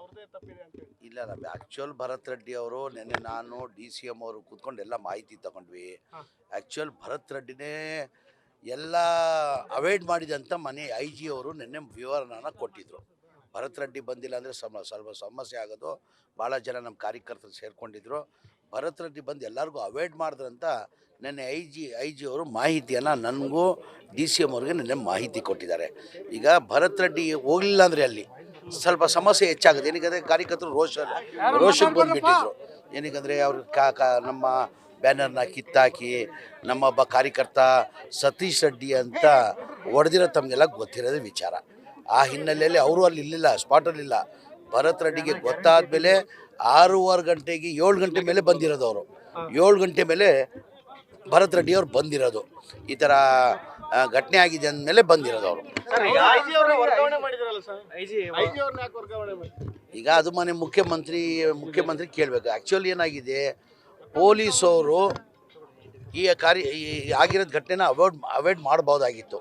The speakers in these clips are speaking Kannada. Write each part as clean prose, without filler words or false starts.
ಅವ್ರದೇ ತಪ್ಪಿದೆ ಅಂತ ಹೇಳಿ. ಇಲ್ಲ ಆ್ಯಕ್ಚುಯಲ್ ಭರತ್ ರೆಡ್ಡಿ ಅವರು ನೆನ್ನೆ ನಾನು DCM ಅವರು ಕೂತ್ಕೊಂಡು ಎಲ್ಲ ಮಾಹಿತಿ ತಗೊಂಡ್ವಿ. ಆ್ಯಕ್ಚುಯಲ್ ಭರತ್ ರೆಡ್ಡಿನೇ ಎಲ್ಲ ಅವಾಯ್ಡ್ ಮಾಡಿದಂಥ ಮನೆ IG ಅವರು ನೆನ್ನೆ ವಿವರಣೆನ ಕೊಟ್ಟಿದ್ರು. ಭರತ್ ರೆಡ್ಡಿ ಬಂದಿಲ್ಲ ಅಂದರೆ ಸ್ವಲ್ಪ ಸಮಸ್ಯೆ ಆಗೋದು. ಭಾಳ ಜನ ನಮ್ಮ ಕಾರ್ಯಕರ್ತರು ಸೇರಿಕೊಂಡಿದ್ರು. ಭರತ್ ರೆಡ್ಡಿ ಬಂದು ಎಲ್ಲರಿಗೂ ಅವಾಯ್ಡ್ ಮಾಡಿದ್ರಂತ ನೆನ್ನೆ IG ಅವರು ಮಾಹಿತಿಯನ್ನು ನನಗೂ DCM ಅವ್ರಿಗೆ ನೆನ್ನೆ ಮಾಹಿತಿ ಕೊಟ್ಟಿದ್ದಾರೆ. ಈಗ ಭರತ್ ರೆಡ್ಡಿ ಹೋಗಲಿಲ್ಲ ಅಂದರೆ ಅಲ್ಲಿ ಸ್ವಲ್ಪ ಸಮಸ್ಯೆ ಹೆಚ್ಚಾಗುತ್ತೆ. ಏನಕ್ಕೆ ಕಾರ್ಯಕರ್ತರು ರೋಷಕ್ಕೆ ಬಂದುಬಿಟ್ಟಿದ್ರು. ಏನಕ್ಕೆ ಅವರು ನಮ್ಮ ಬ್ಯಾನರ್ನ ಕಿತ್ತಾಕಿ ನಮ್ಮ ಒಬ್ಬ ಕಾರ್ಯಕರ್ತ ಸತೀಶ್ ರೆಡ್ಡಿ ಅಂತ ಹೊಡೆದಿರೋ ತಮಗೆಲ್ಲ ಗೊತ್ತಿರೋದೇ ವಿಚಾರ. ಆ ಹಿನ್ನೆಲೆಯಲ್ಲಿ ಅವರು ಅಲ್ಲಿ ಇರಲಿಲ್ಲ, ಸ್ಪಾಟಲ್ಲಿಲ್ಲ. ಭರತ್ ರೆಡ್ಡಿಗೆ ಗೊತ್ತಾದ ಮೇಲೆ 6:15 ಗಂಟೆಗೆ 7 ಗಂಟೆ ಮೇಲೆ ಬಂದಿರೋದು ಅವರು. 7 ಗಂಟೆ ಮೇಲೆ ಭರತ್ ರೆಡ್ಡಿ ಅವ್ರು ಬಂದಿರೋದು. ಈ ಥರ ಘಟನೆ ಆಗಿದೆ ಅಂದಮೇಲೆ ಬಂದಿರೋದು ಅವರು. ಈಗ ಅದು ಮನೆ ಮುಖ್ಯಮಂತ್ರಿ ಕೇಳಬೇಕು. ಆ್ಯಕ್ಚುಲಿ ಏನಾಗಿದೆ, ಪೊಲೀಸವರು ಈ ಆಗಿರೋದು ಘಟನೆನ ಅವಾಯ್ಡ್ ಮಾಡ್ಬೋದಾಗಿತ್ತು.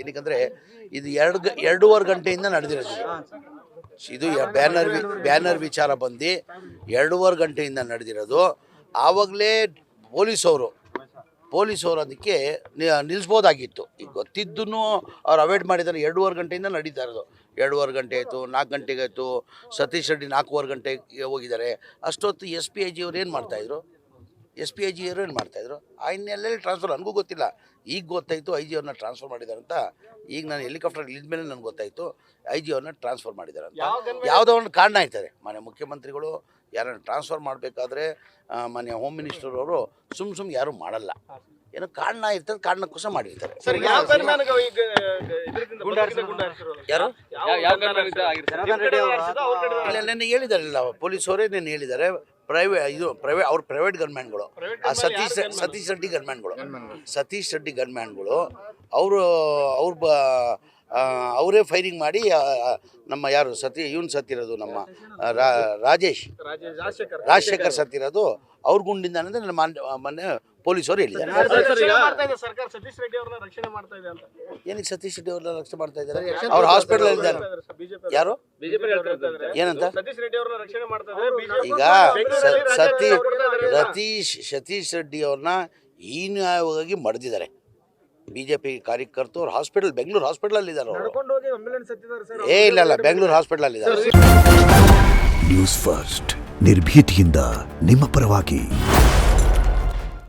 ಏನಕ್ಕೆ ಇದು 2.5 ಗಂಟೆಯಿಂದ ನಡೆದಿರೋದು. ಇದು ಬ್ಯಾನರ್ ವಿಚಾರ ಬಂದು 2.5 ಗಂಟೆಯಿಂದ ನಡೆದಿರೋದು. ಆವಾಗಲೇ ಪೊಲೀಸವರು ಅದಕ್ಕೆ ನಿಲ್ಲಿಸ್ಬೋದಾಗಿತ್ತು. ಈಗ ಗೊತ್ತಿದ್ದೂ ಅವ್ರು ಅವಾಯ್ಡ್ ಮಾಡಿದ್ದಾರೆ. 2.5 ಗಂಟೆಯಿಂದ ನಡೀತಾ ಇರೋದು. 2.5 ಗಂಟೆ ಆಯಿತು, 4 ಗಂಟೆಗೆ ಆಯಿತು. ಸತೀಶ್ ರೆಡ್ಡಿ 4:15 ಗಂಟೆಗೆ ಹೋಗಿದ್ದಾರೆ. ಅಷ್ಟೊತ್ತು SPIG ಅವ್ರು ಏನು ಮಾಡ್ತಾಯಿದ್ರು? ಆ ಹಿನ್ನೆಲೆಯಲ್ಲಿ ಟ್ರಾನ್ಸ್ಫರ್ ನನಗೂ ಗೊತ್ತಿಲ್ಲ. ಈಗ ಗೊತ್ತಾಯಿತು IG ಅವ್ರನ್ನ ಟ್ರಾನ್ಸ್ಫರ್ ಮಾಡಿದ್ದಾರೆ ಅಂತ. ಈಗ ನಾನು ಹೆಲಿಕಾಪ್ಟರ್ ಇಳಿದ್ಮೇಲೆ ನನಗೆ ಗೊತ್ತಾಯಿತು IG ಅವ್ರನ್ನ ಟ್ರಾನ್ಸ್ಫರ್ ಮಾಡಿದ್ದಾರೆ ಅಂತ. ಯಾವುದೋ ಒಂದು ಕಾರಣ ಇರ್ತದೆ. ಮನೆ ಮುಖ್ಯಮಂತ್ರಿಗಳು ಯಾರನ್ನು ಟ್ರಾನ್ಸ್ಫರ್ ಮಾಡಬೇಕಾದ್ರೆ ಮನೆ ಹೋಮ್ ಮಿನಿಸ್ಟರ್ ಅವರು ಸುಮ್ಮನೆ ಯಾರೂ ಮಾಡಲ್ಲ. ಏನೋ ಕಾರಣ ಇರ್ತದೆ, ಕಾರಣಕ್ಕೋಸ್ಕರ ಮಾಡಿರ್ತಾರೆ. ಇಲ್ಲ ನೆನ್ನೆ ಹೇಳಿದಾರಲ್ಲ ಪೊಲೀಸವರೇ, ನೆನ್ನೆ ಹೇಳಿದ್ದಾರೆ. ಅವ್ರ ಪ್ರೈವೇಟ್ ಗನ್ಮ್ಯಾನ್ಗಳು, ಸತೀಶ್ ರೆಡ್ಡಿ ಗನ್ಮ್ಯಾನ್ಗಳು ಅವರೇ ಫೈರಿಂಗ್ ಮಾಡಿ ನಮ್ಮ ಯಾರು ಸತ್ತಿರೋದು ನಮ್ಮ ರಾಜಶೇಖರ್ ಸತ್ತಿರೋದು ಅವ್ರ ಗುಂಡಿಂದ ಅಂದರೆ ಮೊನ್ನೆ ಪೊಲೀಸರು ಹೇಳಿದ್ದಾರೆ. ಏನಕ್ಕೆ ಸತೀಶ್ ರೆಡ್ಡಿ ಅವ್ರನ್ನ ರಕ್ಷಣೆ ಮಾಡ್ತಾ ಇದ್ದಾರೆ? ಅವ್ರು ಹಾಸ್ಪಿಟಲ್ ಇದ್ದಾರೆ. ಯಾರು ಏನಂತ ಈಗ ಸತೀಶ್ ರೆಡ್ಡಿ ಅವ್ರನ್ನ ಹೀನಾಯವಾಗಿ ಮಡ್ದಿದ್ದಾರೆ BJP ಕಾರ್ಯಕರ್ತರು. ಹಾಸ್ಪಿಟಲ್ ಬೆಂಗಳೂರು ಹಾಸ್ಪಿಟಲ್ ಇದ್ದಾರೆ. ಇಲ್ಲ ಬೆಂಗಳೂರು ಹಾಸ್ಪಿಟಲ್ ಇದ್ದಾರೆ. ನ್ಯೂಸ್ ಫಸ್ಟ್ ನಿರ್ಭೀತಿಯಿಂದ ನಿಮ್ಮ ಪರವಾಗಿ.